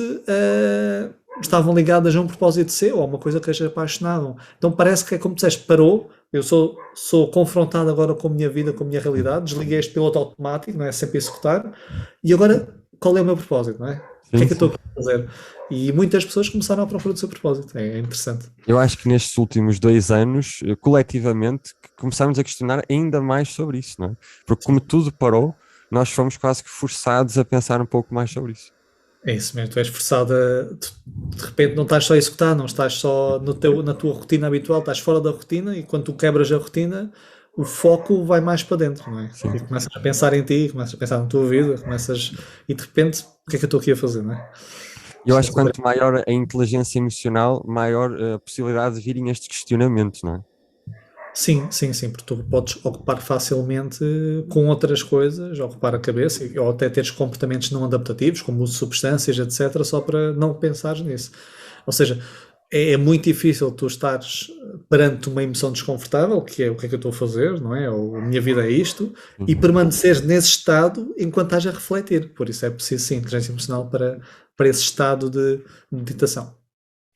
estavam ligadas a um propósito seu ou a uma coisa que as apaixonavam. Então parece que é como disseste, parou. Eu sou confrontado agora com a minha vida, com a minha realidade, desliguei este piloto automático, não é? Sempre executar, e agora qual é o meu propósito, não é? O que é que eu estou a fazer? E muitas pessoas começaram à procura do seu propósito, é interessante. Eu acho que nestes últimos 2 anos, coletivamente, começámos a questionar ainda mais sobre isso, não é? Porque como tudo parou, nós fomos quase que forçados a pensar um pouco mais sobre isso. É isso mesmo, tu és forçado de repente não estás só a executar, não estás só na tua rotina habitual, estás fora da rotina e quando tu quebras a rotina, o foco vai mais para dentro, não é? Sim. E começas a pensar em ti, começas a pensar na tua vida, e de repente, o que é que eu estou aqui a fazer, não é? Eu acho que quanto maior a inteligência emocional, maior a possibilidade de virem estes questionamentos, não é? Sim, porque tu podes ocupar facilmente com outras coisas, ocupar a cabeça, ou até teres comportamentos não adaptativos, como o uso de substâncias, etc., só para não pensares nisso. Ou seja, é muito difícil tu estares perante uma emoção desconfortável, que é o que é que eu estou a fazer, não é? Ou a minha vida é isto, e permaneceres nesse estado enquanto estás a refletir. Por isso é preciso, sim, inteligência emocional para esse estado de meditação.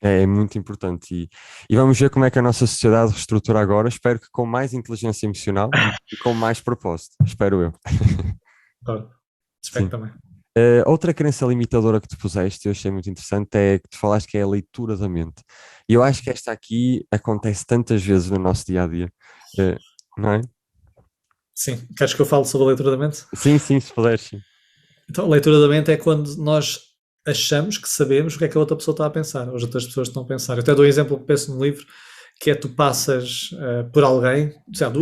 É muito importante e vamos ver como é que a nossa sociedade reestrutura agora. Espero que com mais inteligência emocional e com mais propósito, espero eu. Claro, espero também. Outra crença limitadora que tu puseste, eu achei muito interessante, é que tu falaste que é a leitura da mente. E eu acho que esta aqui acontece tantas vezes no nosso dia-a-dia, não é? Sim, queres que eu fale sobre a leitura da mente? Sim, se puderes, sim. Então, a leitura da mente é quando nós achamos que sabemos o que é que a outra pessoa está a pensar, ou as outras pessoas estão a pensar. Eu até dou um exemplo que penso no livro, que é tu passas por alguém,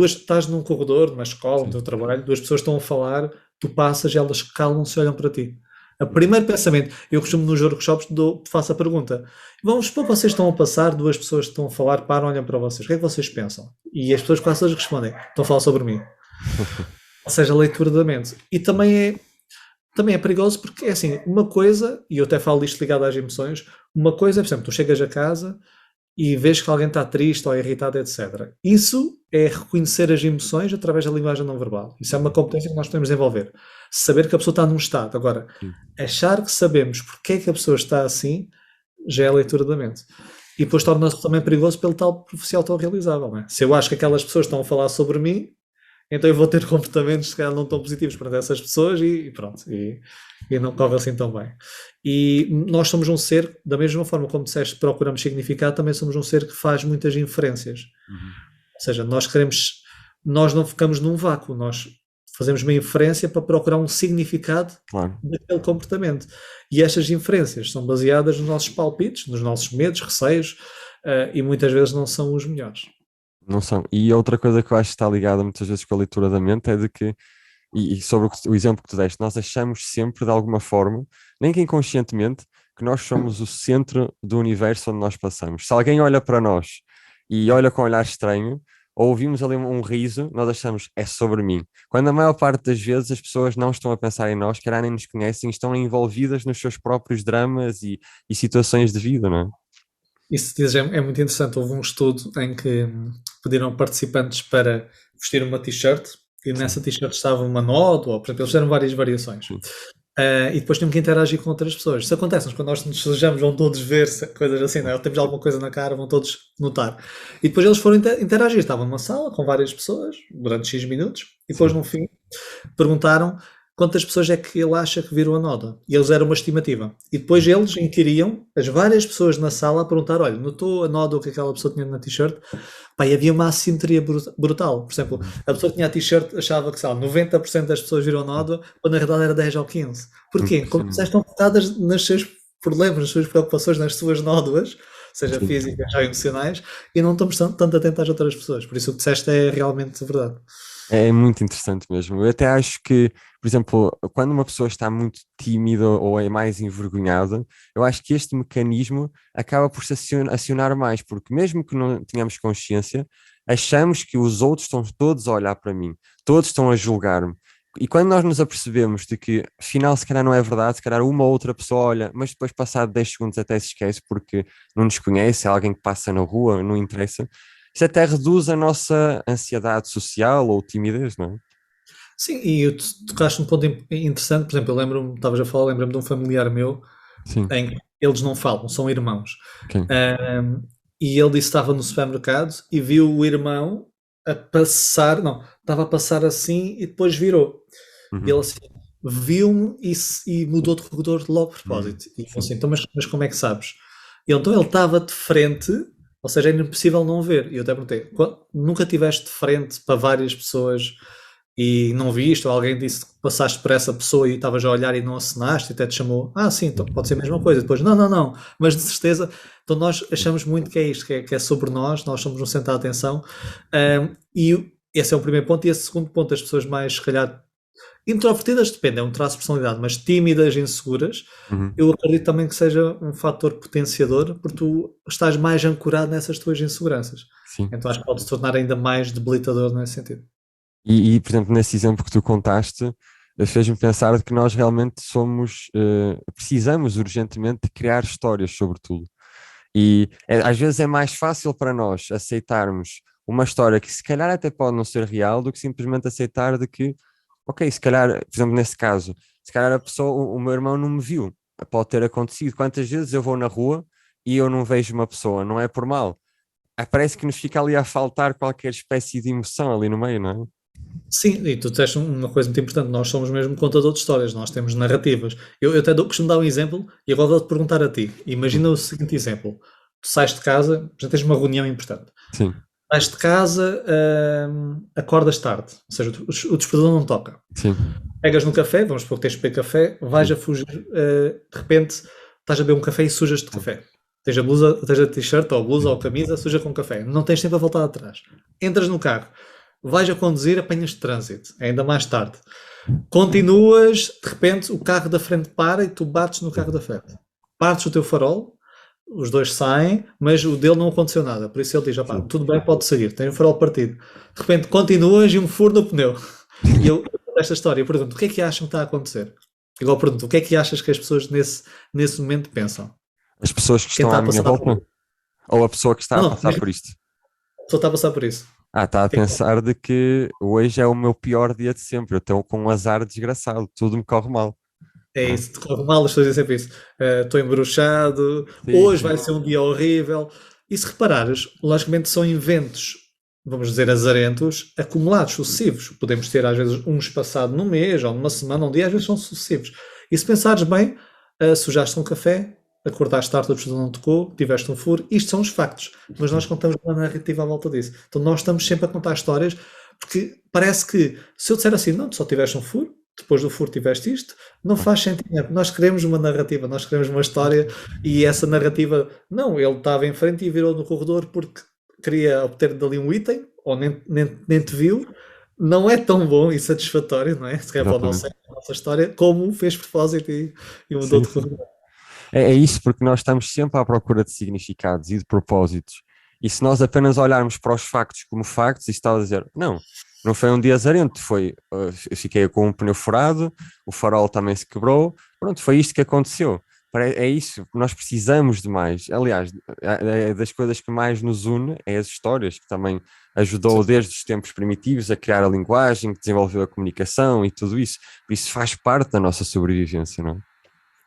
estás num corredor, numa escola, no teu trabalho, 2 pessoas estão a falar, tu passas e elas calam-se e olham para ti. O primeiro pensamento, eu costumo nos workshops, faço a pergunta, vamos supor que vocês estão a passar, 2 pessoas estão a falar, param, olham para vocês, o que é que vocês pensam? E as pessoas quase todas respondem, estão a falar sobre mim. Ou seja, a leitura da mente. E também é perigoso porque, é assim, uma coisa, e eu até falo disto ligado às emoções, uma coisa é, por exemplo, tu chegas a casa e vês que alguém está triste ou irritado, etc. Isso é reconhecer as emoções através da linguagem não verbal. Isso é uma competência que nós podemos desenvolver. saber que a pessoa está num estado. Agora, sim, achar que sabemos porque é que a pessoa está assim, já é a leitura da mente. E depois torna-se também perigoso pelo tal profecia autorrealizável, não é? Se eu acho que aquelas pessoas estão a falar sobre mim, então eu vou ter comportamentos que não tão positivos para essas pessoas e pronto, e não corre assim tão bem. E nós somos um ser, da mesma forma como disseste, procuramos significado, também somos um ser que faz muitas inferências. uhum, Ou seja, nós não ficamos num vácuo, nós fazemos uma inferência para procurar um significado claro. daquele comportamento. E estas inferências são baseadas nos nossos palpites, nos nossos medos, receios, e muitas vezes não são os melhores. Não são. E outra coisa que eu acho que está ligada muitas vezes com a leitura da mente é de que, e sobre o exemplo que tu deste, nós achamos sempre de alguma forma, nem que inconscientemente, que nós somos o centro do universo onde nós passamos. Se alguém olha para nós e olha com um olhar estranho, ou ouvimos ali um riso, nós achamos é sobre mim. Quando a maior parte das vezes as pessoas não estão a pensar em nós, que nem nos conhecem, estão envolvidas nos seus próprios dramas e situações de vida, não é? Isso diz, é muito interessante. Houve um estudo em que pediram participantes para vestir uma t-shirt e Sim, nessa t-shirt estava uma nota, ou por exemplo, eles fizeram várias variações. sim, E depois tinham que interagir com outras pessoas. Isso acontece, mas quando nós nos desejamos, vão todos ver coisas assim, não é? Temos alguma coisa na cara, vão todos notar. E depois eles foram interagir. Estavam numa sala com várias pessoas durante X minutos e depois, sim. no fim, perguntaram quantas pessoas é que ele acha que viram a nota. E eles eram uma estimativa. E depois eles inquiriam as várias pessoas na sala a perguntar: olha, notou a nota que aquela pessoa tinha na t-shirt? Pá, e havia uma assimetria brutal. Por exemplo, Uhum. a pessoa que tinha a t-shirt achava que, sei lá, 90% das pessoas viram a nota, quando na realidade era 10 ou 15. Porquê? Como Impressionante. vocês estão focadas nos seus problemas, nas suas preocupações, nas suas nódoas, seja Sim. físicas ou emocionais, e não estamos tanto atentos às outras pessoas. Por isso o que disseste é realmente verdade. É muito interessante mesmo. Eu até acho que, por exemplo, quando uma pessoa está muito tímida ou é mais envergonhada, eu acho que este mecanismo acaba por se acionar mais, porque mesmo que não tenhamos consciência, achamos que os outros estão todos a olhar para mim, todos estão a julgar-me. E quando nós nos apercebemos de que, afinal, se calhar não é verdade, se calhar uma ou outra pessoa olha, mas depois, passado 10 segundos, até se esquece porque não nos conhece, é alguém que passa na rua, não interessa. Isso até reduz a nossa ansiedade social ou timidez, não é? Sim, e tu tocaste um ponto interessante, por exemplo, eu lembro-me, estavas a falar, lembro-me de um familiar meu Sim, em que eles não falam, são irmãos. ok. Ahm, e ele disse que estava no supermercado e viu o irmão a passar, não, estava a passar assim e depois virou. E ele Uhum. assim, viu-me e mudou de corredor logo de propósito. E eu Sim, assim, então, mas como é que sabes? Então ele estava de frente, ou seja, era impossível não ver. E eu até perguntei, nunca estiveste de frente para várias pessoas e não viste, ou alguém disse que passaste por essa pessoa e estavas a olhar e não acenaste e até te chamou, sim, então pode ser a mesma coisa. Depois, não, mas de certeza, então nós achamos muito que é isto, que é sobre nós somos um centro de atenção. E esse é o primeiro ponto. E esse segundo ponto, as pessoas mais, se calhar, introvertidas, depende, é um traço de personalidade, mas tímidas, inseguras, uhum. eu acredito também que seja um fator potenciador, porque tu estás mais ancorado nessas tuas inseguranças. Sim. Então acho que pode se tornar ainda mais debilitador nesse sentido. Por exemplo, nesse exemplo que tu contaste, fez-me pensar de que nós realmente somos, precisamos urgentemente de criar histórias sobre tudo. Às vezes é mais fácil para nós aceitarmos uma história que se calhar até pode não ser real do que simplesmente aceitar de que, ok, se calhar, por exemplo, nesse caso, se calhar a pessoa, o meu irmão não me viu, pode ter acontecido. Quantas vezes eu vou na rua e eu não vejo uma pessoa, não é por mal. Parece que nos fica ali a faltar qualquer espécie de emoção ali no meio, não é? Sim, e tu disseste uma coisa muito importante, nós somos mesmo contador de histórias, nós temos narrativas. Eu até costumo dar um exemplo e agora vou-te perguntar a ti. Imagina o seguinte exemplo, tu sais de casa, já tens uma reunião importante, Sim, sais de casa, acordas tarde, ou seja, o despertador não toca. sim, Pegas no café, vamos supor que tens de beber café, vais sim, a fugir, de repente estás a beber um café e sujas de sim, café. Tens a blusa, tens a t-shirt ou a blusa ou a camisa suja com café. Não tens tempo a voltar atrás. Entras no carro, vais a conduzir, apanhas de trânsito, é ainda mais tarde. Continuas, de repente o carro da frente para e tu bates no carro da frente. Partes o teu farol, os dois saem, mas o dele não aconteceu nada. Por isso ele diz: "Opá, sim. tudo bem, pode seguir, tem o farol partido." De repente continuas e um furo no pneu. E eu conto esta história, eu pergunto: o que é que acham que está a acontecer? Igual pergunto: o que é que achas que as pessoas nesse momento pensam? As pessoas que Quem estão está à a minha passar por volta isso? ou a pessoa que está Não, a não, passar mesmo por isto? a pessoa está a passar por isso. Está a pensar de que hoje é o meu pior dia de sempre. Eu estou com um azar desgraçado, tudo me corre mal. É Não é? isso, te corre mal, as pessoas dizem sempre isso. Estou embruxado, Sim, hoje sim, vai ser um dia horrível. E se reparares, logicamente são eventos, vamos dizer, azarentos, acumulados, sucessivos. Podemos ter às vezes um espaçado num mês, ou numa semana, um dia, às vezes são sucessivos. E se pensares bem, sujaste um café, acordaste tarde, o despertador não tocou, tiveste um furo, isto são os factos. Mas nós contamos uma narrativa à volta disso. Então nós estamos sempre a contar histórias, porque parece que se eu disser assim, não, tu só tiveste um furo, depois do furo tiveste isto, não faz sentido. Nós queremos uma narrativa, nós queremos uma história e essa narrativa, não, ele estava em frente e virou no corredor porque queria obter dali um item, ou nem te viu, não é tão bom e satisfatório, não é? Se calhar para exatamente. a nossa história, como fez propósito e mudou Sim, de sim. corredor. É isso, porque nós estamos sempre à procura de significados e de propósitos. E se nós apenas olharmos para os factos como factos, e está a dizer, não, não foi um dia azarento, foi, eu fiquei com um pneu furado, o farol também se quebrou, pronto, foi isto que aconteceu. É isso, nós precisamos de mais. Aliás, é das coisas que mais nos une é as histórias, que também ajudou Sim. desde os tempos primitivos a criar a linguagem, que desenvolveu a comunicação e tudo isso. Por isso faz parte da nossa sobrevivência, não é?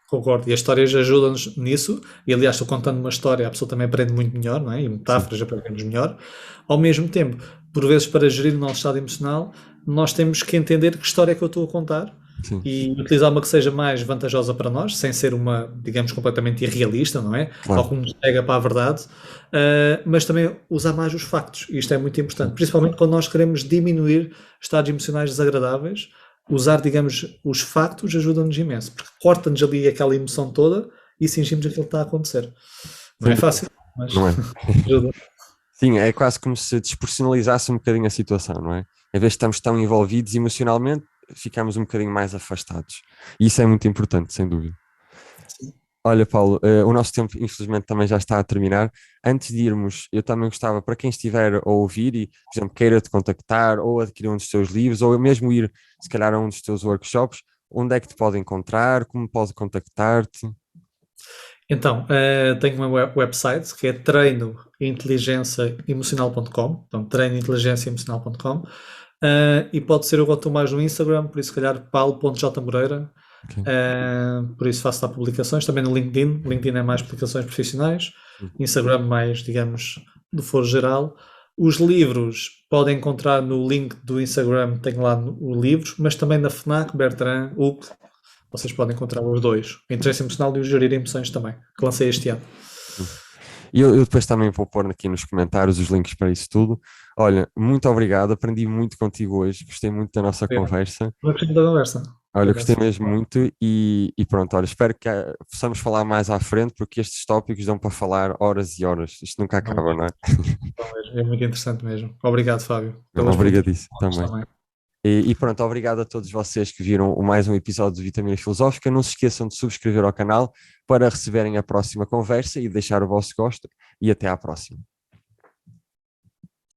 Concordo, e as histórias ajudam-nos nisso, e aliás, estou contando uma história, a pessoa também aprende muito melhor, não é? E Sim, metáforas aprendemos melhor. Ao mesmo tempo, por vezes, para gerir o nosso estado emocional, nós temos que entender que história é que eu estou a contar sim, e utilizar uma que seja mais vantajosa para nós, sem ser uma, digamos, completamente irrealista, não é? Ou claro. como nos pega para a verdade, mas também usar mais os factos, e isto é muito importante, Sim. principalmente quando nós queremos diminuir estados emocionais desagradáveis. Usar, digamos, os factos ajuda-nos imenso, porque corta-nos ali aquela emoção toda e fingimos aquilo que está a acontecer. Não é Sem fácil, mas Não é? ajuda. Sim, é quase como se despersonalizasse um bocadinho a situação, não é? Em vez de estarmos tão envolvidos emocionalmente, ficamos um bocadinho mais afastados. E isso é muito importante, sem dúvida. Olha, Paulo, o nosso tempo infelizmente também já está a terminar. Antes de irmos, eu também gostava, para quem estiver a ouvir e, por exemplo, queira te contactar ou adquirir um dos teus livros, ou mesmo ir, se calhar, a um dos teus workshops, onde é que te pode encontrar, como pode contactar-te? Então, tenho um website que é treinointeligenciaemocional.com, então treinointeligenciaemocional.com, e pode ser eu gosto mais no Instagram, por isso se calhar paulo.jmoreira, Ok. por isso faço lá publicações, também no LinkedIn. LinkedIn é mais publicações profissionais, Instagram mais, digamos, do foro geral. Os livros podem encontrar no link do Instagram, tenho lá o livros, mas também na FNAC, Bertrand, Hulk, vocês podem encontrar os dois. O Interesse Emocional e o Gerir Emoções também, que lancei este ano. E eu depois também vou pôr aqui nos comentários os links para isso tudo. Olha, muito obrigado, aprendi muito contigo hoje, gostei muito da nossa Obrigado. conversa. Uma questão da conversa. Por Olha, gostei acaso. mesmo muito e pronto, olha, espero que possamos falar mais à frente, porque estes tópicos dão para falar horas e horas. Isto nunca Não, acaba, não é? é muito interessante mesmo. Obrigado, Fábio, pelas Obrigadíssimo perguntas também. também. E pronto, obrigado a todos vocês que viram mais um episódio de Vitamina Filosófica. Não se esqueçam de subscrever ao canal para receberem a próxima conversa e deixar o vosso gosto. E até à próxima.